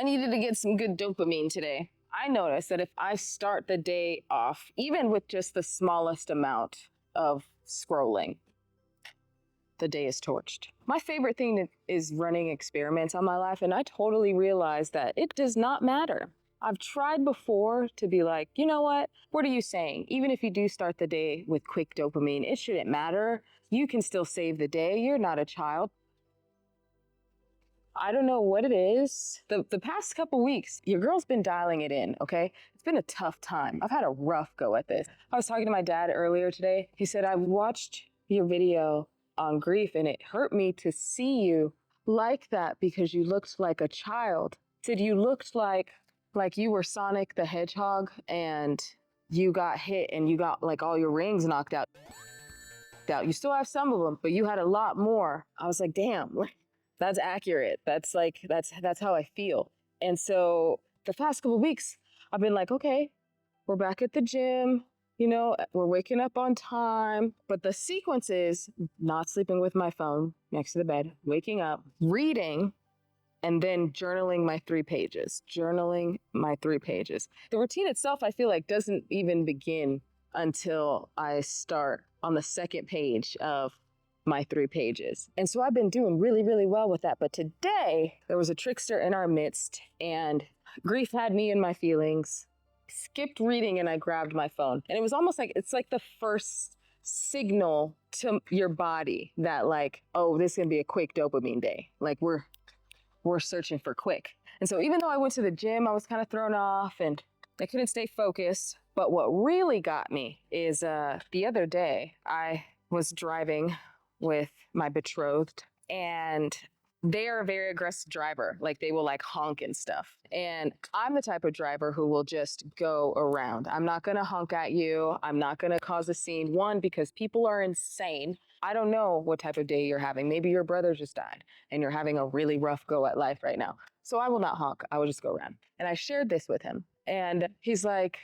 I needed to get some good dopamine today. I noticed that if I start the day off, even with just the smallest amount of scrolling, the day is torched. My favorite thing is running experiments on my life, and I totally realized that it does not matter. I've tried before to be like, you know what are you saying? Even if you do start the day with quick dopamine, it shouldn't matter. You can still save the day. You're not a child. I don't know what it is. The past couple weeks, your girl's been dialing it in, okay? It's been a tough time. I've had a rough go at this. I was talking to my dad earlier today. He said, I watched your video on grief and it hurt me to see you like that because you looked like a child. He said you looked like you were Sonic the Hedgehog and you got hit and you got like all your rings knocked out. You still have some of them, but you had a lot more. I was like, damn. That's accurate. That's how I feel. And so the past couple of weeks, I've been like, okay, we're back at the gym, we're waking up on time. But the sequence is not sleeping with my phone next to the bed, waking up, reading, and then journaling my 3 pages. The routine itself, I feel like, doesn't even begin until I start on the second page of my 3 pages. And so I've been doing really, really well with that. But today there was a trickster in our midst and grief had me in my feelings. Skipped reading and I grabbed my phone. And it was almost like, it's like the first signal to your body that like, oh, this is gonna be a quick dopamine day. Like we're searching for quick. And so even though I went to the gym, I was kind of thrown off and I couldn't stay focused. But what really got me is the other day I was driving with my betrothed and they are a very aggressive driver. Like they will like honk and stuff. And I'm the type of driver who will just go around. I'm not going to honk at you. I'm not going to cause a scene. One, because people are insane. I don't know what type of day you're having. Maybe your brother just died and you're having a really rough go at life right now. So I will not honk. I will just go around. And I shared this with him and he's like,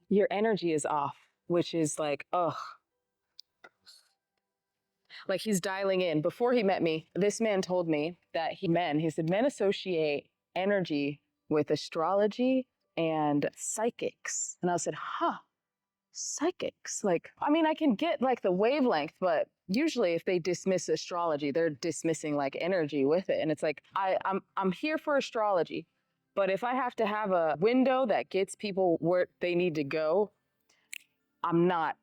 your energy is off, which is like, ugh. Like he's dialing in. Before he met me, this man told me that he said men associate energy with astrology and psychics. And I said, psychics? Like, I mean, I can get like the wavelength, but usually if they dismiss astrology, they're dismissing like energy with it. And it's like, I'm here for astrology, but if I have to have a window that gets people where they need to go, I'm not.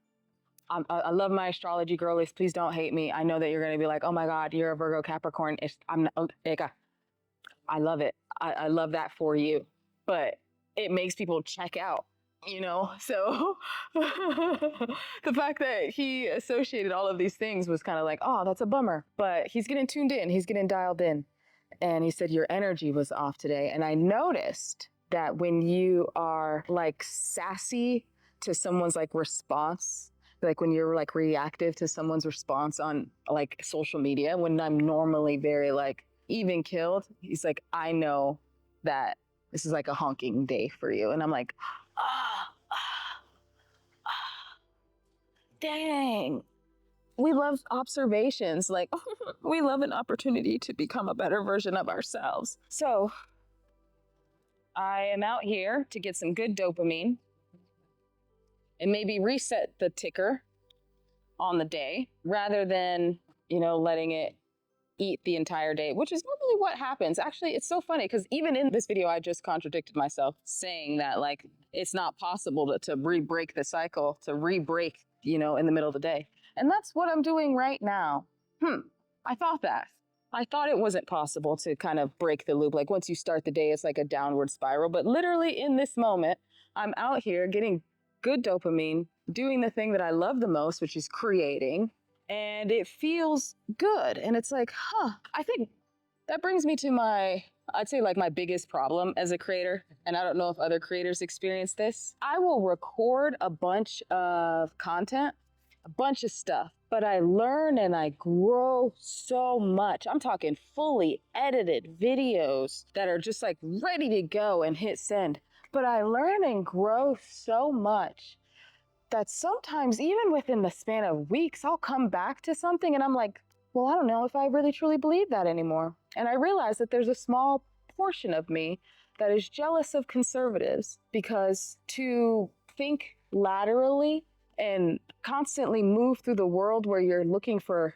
I love my astrology girlies. Please don't hate me. I know that you're going to be like, oh my God, you're a Virgo Capricorn. I love it. I love that for you. But it makes people check out, So the fact that he associated all of these things was kind of like, oh, that's a bummer. But he's getting tuned in. He's getting dialed in. And he said, your energy was off today. And I noticed that when you are like sassy to someone's like response, like when you're like reactive to someone's response on like social media, when I'm normally very like even killed, he's like, I know that this is like a honking day for you. And I'm like, dang. We love observations. Like we love an opportunity to become a better version of ourselves. So I am out here to get some good dopamine and maybe reset the ticker on the day rather than, letting it eat the entire day, which is normally what happens. Actually, it's so funny because even in this video, I just contradicted myself saying that like, it's not possible to re-break the cycle, to re-break, in the middle of the day. And that's what I'm doing right now. I thought it wasn't possible to kind of break the loop. Like once you start the day, it's like a downward spiral. But literally in this moment, I'm out here getting good dopamine, doing the thing that I love the most, which is creating, and it feels good. And it's like, I think that brings me to I'd say like my biggest problem as a creator, and I don't know if other creators experience this. I will record a bunch of content, a bunch of stuff, but I learn and I grow so much. I'm talking fully edited videos that are just like ready to go and hit send. But I learn and grow so much that sometimes even within the span of weeks, I'll come back to something and I'm like, well, I don't know if I really truly believe that anymore. And I realize that there's a small portion of me that is jealous of conservatives because to think laterally and constantly move through the world where you're looking for,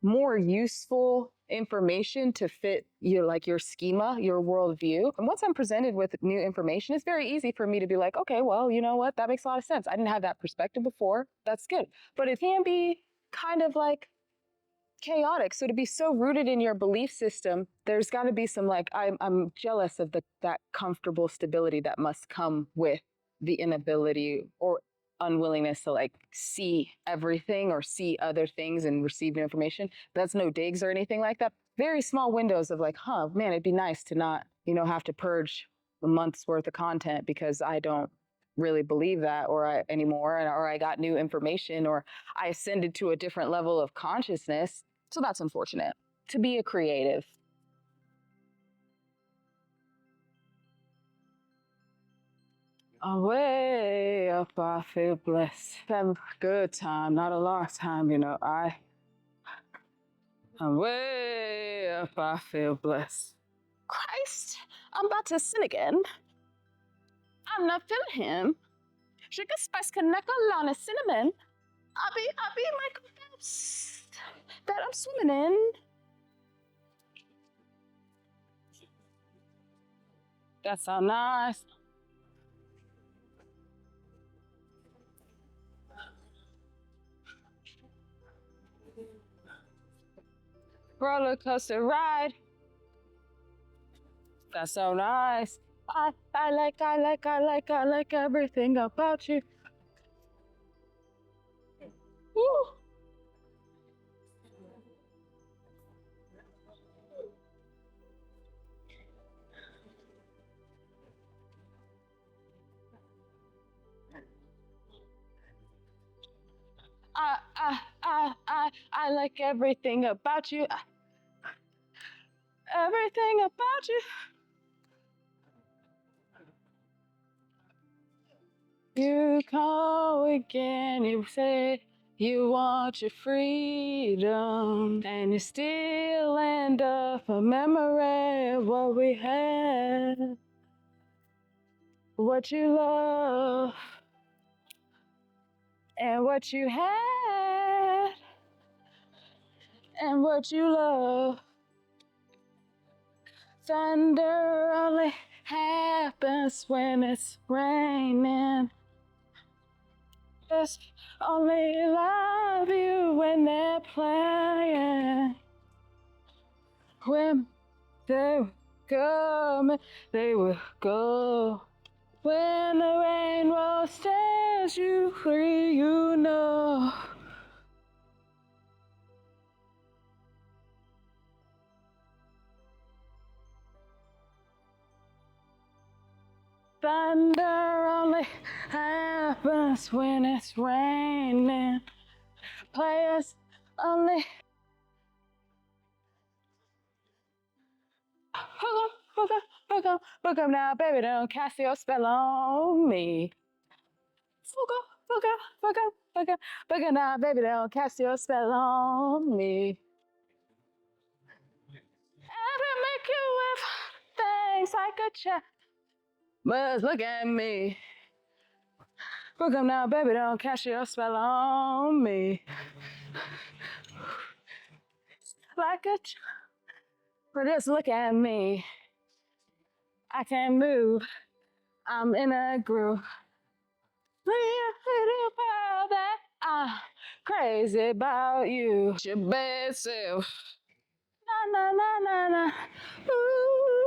more useful information to fit your schema, your worldview. And once I'm presented with new information, it's very easy for me to be like, okay, well, you know what? That makes a lot of sense. I didn't have that perspective before. That's good. But it can be kind of like chaotic. So to be so rooted in your belief system, there's got to be some I'm jealous of that comfortable stability that must come with the inability or unwillingness to see everything or see other things and receive new information. That's no digs or anything like that. Very small windows of huh, man, it'd be nice to not, have to purge a month's worth of content because I don't really believe that anymore, or I got new information, or I ascended to a different level of consciousness. So that's unfortunate. To be a creative. Way up, I feel blessed. Have a good time, not a long time, I'm way up, I feel blessed. Christ, I'm about to sin again. I'm not feeling him. Sugar spice connect on a cinnamon. I be like that I'm swimming in. That's so nice. Roller coaster ride. That's so nice. I like everything about you. Woo. I like everything about you. Everything about you. You call again, you say you want your freedom, and you still end up a memory of what we had, what you love, and what you had, and what you love. Thunder only happens when it's raining. Just only love you when they're playing. When they come, they will go. When the rainbow sets you free, you know. Thunder only happens when it's raining. Players only. Hook up now, baby. Don't cast your spell on me. Hook up now, baby. Don't cast your spell on me. Ever make you with things like a chat. But look at me. Hook up now, baby. Don't cast your spell on me. Like a chat. But just look at me. I can't move. I'm in a groove. Little girl that I'm crazy about you. Your bad self. Na na na na na. Ooh.